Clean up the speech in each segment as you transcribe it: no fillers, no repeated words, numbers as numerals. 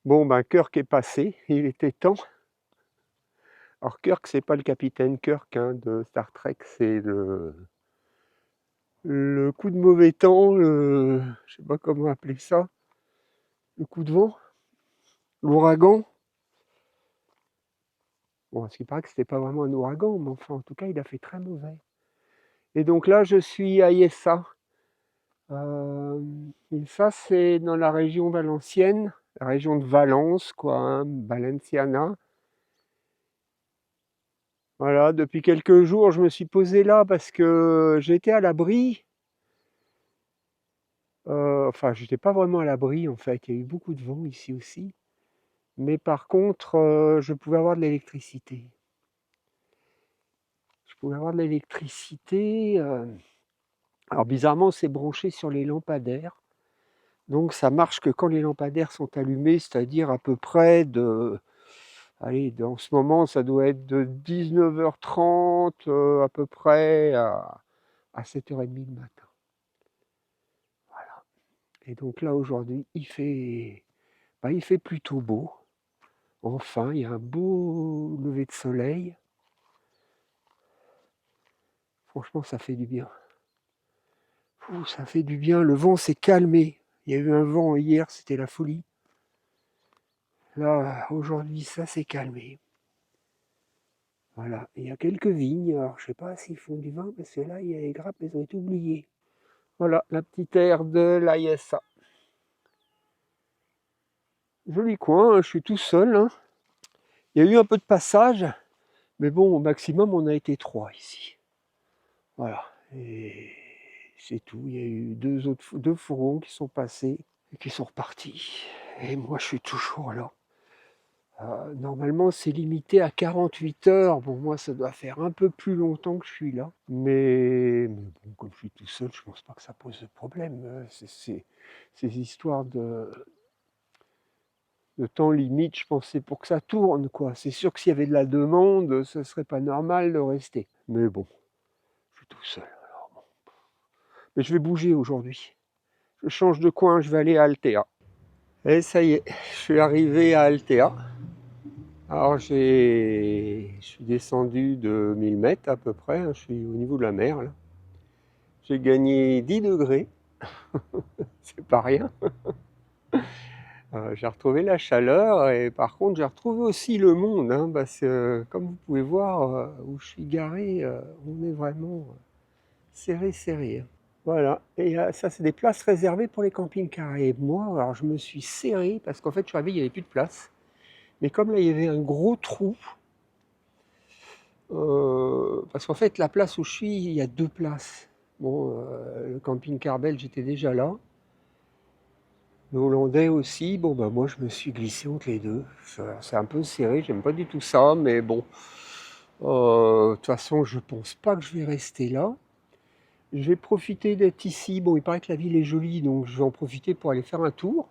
Bon, ben Kirk est passé, il était temps. Alors Kirk, c'est pas le capitaine Kirk hein, de Star Trek, c'est le coup de mauvais temps, je sais pas comment appeler ça, le coup de vent, l'ouragan. Bon, à ce qui paraît que c'était pas vraiment un ouragan, mais enfin, en tout cas, il a fait très mauvais. Et donc là, je suis à Yessa. Et ça, c'est dans la région valencienne, la région de Valence, quoi, hein, Valenciana. Voilà, depuis quelques jours, je me suis posé là parce que j'étais à l'abri. Enfin, j'étais pas vraiment à l'abri en fait, il y a eu beaucoup de vent ici aussi. Mais par contre, je pouvais avoir de l'électricité. Je pouvais avoir de l'électricité. Alors bizarrement, c'est branché sur les lampadaires. Donc ça marche que quand les lampadaires sont allumés, c'est-à-dire à peu près de... Allez, en ce moment, ça doit être de 19h30 à peu près à 7h30 le matin. Voilà. Et donc là, aujourd'hui, il fait plutôt beau. Enfin, il y a un beau lever de soleil. Franchement, ça fait du bien. Ouh, ça fait du bien. Le vent s'est calmé. Il y a eu un vent hier, c'était la folie. Là, aujourd'hui, ça s'est calmé. Voilà. Il y a quelques vignes. Alors, je ne sais pas s'ils font du vin, parce que là, il y a les grappes, elles ont été oubliées. Voilà, la petite aire de l'AISA. Joli coin, hein, je suis tout seul. Hein. Il y a eu un peu de passage, mais bon, au maximum, on a été 3 ici. Voilà. Et c'est tout. Il y a eu deux fourgons qui sont passés et qui sont repartis. Et moi, je suis toujours là. Normalement, c'est limité à 48 heures. Bon, moi, ça doit faire un peu plus longtemps que je suis là. Mais bon, comme je suis tout seul, je pense pas que ça pose de problème. Ces histoires de temps limite, je pensais pour que ça tourne, quoi. C'est sûr que s'il y avait de la demande, ce serait pas normal de rester. Mais bon, je suis tout seul. Alors bon. Mais je vais bouger aujourd'hui. Je change de coin, je vais aller à Altea. Et ça y est, je suis arrivé à Altea. Alors je suis descendu de 1000 mètres à peu près, hein, je suis au niveau de la mer là. J'ai gagné 10 degrés, c'est pas rien. J'ai retrouvé la chaleur et par contre j'ai retrouvé aussi le monde, hein, parce que comme vous pouvez voir où je suis garé, on est vraiment serré serré. Hein. Voilà, et ça c'est des places réservées pour les camping-cars. Et moi, alors je me suis serré parce qu'en fait je suis arrivé, il n'y avait plus de place. Mais comme là il y avait un gros trou, parce qu'en fait la place où je suis, il y a 2 places. Bon, le camping-car belge était déjà là. Le hollandais aussi, bon bah moi je me suis glissé entre les deux. C'est un peu serré, j'aime pas du tout ça, mais bon. De toute façon, je pense pas que je vais rester là. Je vais profiter d'être ici. Bon, il paraît que la ville est jolie, donc je vais en profiter pour aller faire un tour.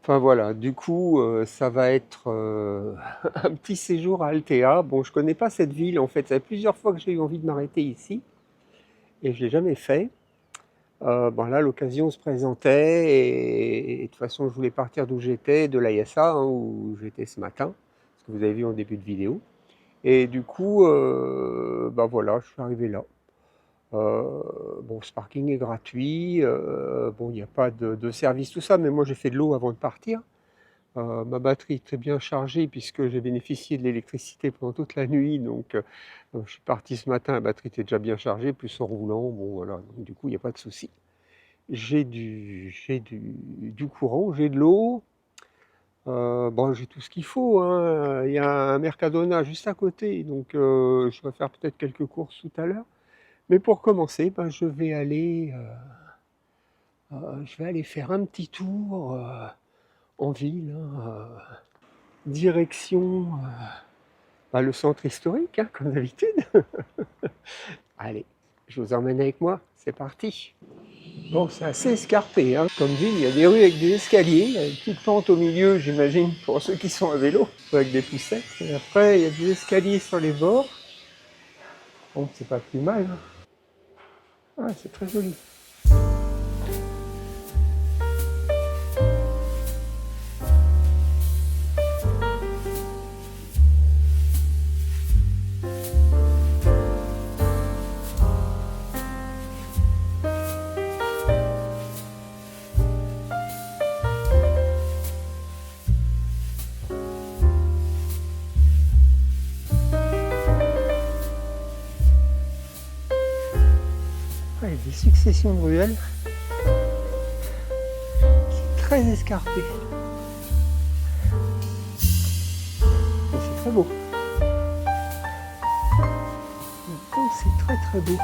Enfin voilà, du coup, ça va être un petit séjour à Altea. Bon, je connais pas cette ville en fait. Ça fait plusieurs fois que j'ai eu envie de m'arrêter ici et je l'ai jamais fait. Bon là, l'occasion se présentait et de toute façon, je voulais partir d'où j'étais, de l'ISA, hein, où j'étais ce matin, ce que vous avez vu en début de vidéo. Et du coup, bah voilà, je suis arrivé là. Bon, ce parking est gratuit. Bon, il n'y a pas de service, tout ça, mais moi j'ai fait de l'eau avant de partir. Ma batterie est très bien chargée puisque j'ai bénéficié de l'électricité pendant toute la nuit. Donc, je suis parti ce matin, la batterie était déjà bien chargée, plus en roulant. Bon, voilà, donc, du coup, il n'y a pas de souci. J'ai du courant, j'ai de l'eau. Bon, j'ai tout ce qu'il faut. Hein. Il y a un Mercadona juste à côté, donc je vais faire peut-être quelques courses tout à l'heure. Mais pour commencer, ben, je vais aller faire un petit tour en ville. Hein, direction le centre historique, hein, comme d'habitude. Allez, je vous emmène avec moi, c'est parti. Bon, c'est assez escarpé, hein. Comme ville, il y a des rues avec des escaliers, il y a une petite pente au milieu, j'imagine, pour ceux qui sont à vélo, avec des poussettes. Et après, il y a des escaliers sur les bords. Bon, c'est pas plus mal. Hein. Ah, c'est très joli. des successions de ruelles. C'est très escarpé. Et c'est très beau. Maintenant, c'est très très beau.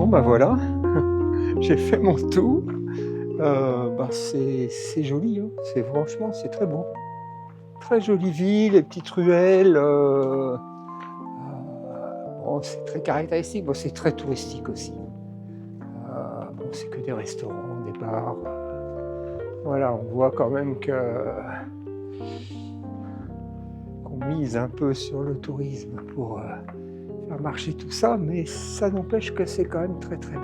bah voilà, j'ai fait mon tour. C'est joli, hein. Franchement, c'est très beau. Très jolie ville, les petites ruelles. Bon, c'est très caractéristique, bon, c'est très touristique aussi. Bon, c'est que des restaurants, des bars. Voilà, on voit quand même qu'on mise un peu sur le tourisme pour faire marcher tout ça, mais ça n'empêche que c'est quand même très très beau.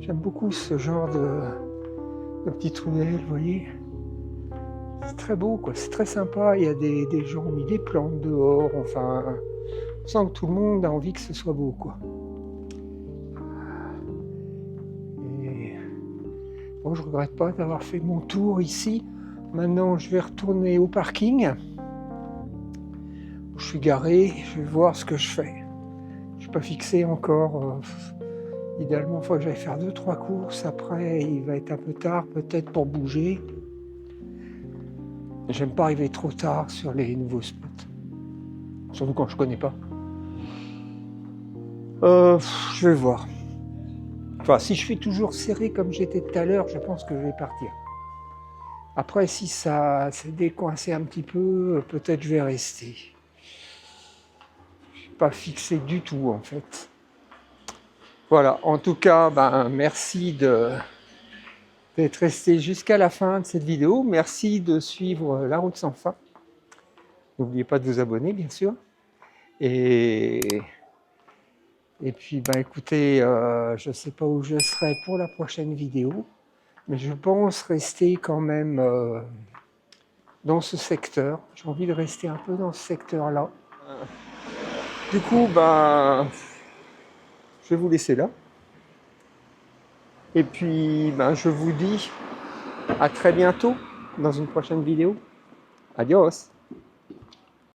J'aime beaucoup ce genre de petites ruelles, vous voyez. C'est très beau, quoi. C'est très sympa. Il y a des gens ont mis des plantes dehors. Enfin, on sent que tout le monde a envie que ce soit beau, quoi. Et bon, je regrette pas d'avoir fait mon tour ici. Maintenant, je vais retourner au parking. Je suis garé. Je vais voir ce que je fais. Je suis pas fixé encore. Idéalement, il faut que j'aille faire 2-3 courses. Après, il va être un peu tard, peut-être pour bouger. J'aime pas arriver trop tard sur les nouveaux spots. Surtout quand je connais pas. Je vais voir. Enfin, si je suis toujours serré comme j'étais tout à l'heure, je pense que je vais partir. Après, si ça s'est décoincé un petit peu, peut-être je vais rester. Je suis pas fixé du tout, en fait. Voilà, en tout cas, merci d'être resté jusqu'à la fin de cette vidéo. Merci de suivre La Route sans fin. N'oubliez pas de vous abonner, bien sûr. Et puis, écoutez, je ne sais pas où je serai pour la prochaine vidéo, mais je pense rester quand même dans ce secteur. J'ai envie de rester un peu dans ce secteur-là. Du coup, je vais vous laisser là. Et puis, je vous dis à très bientôt dans une prochaine vidéo. Adios!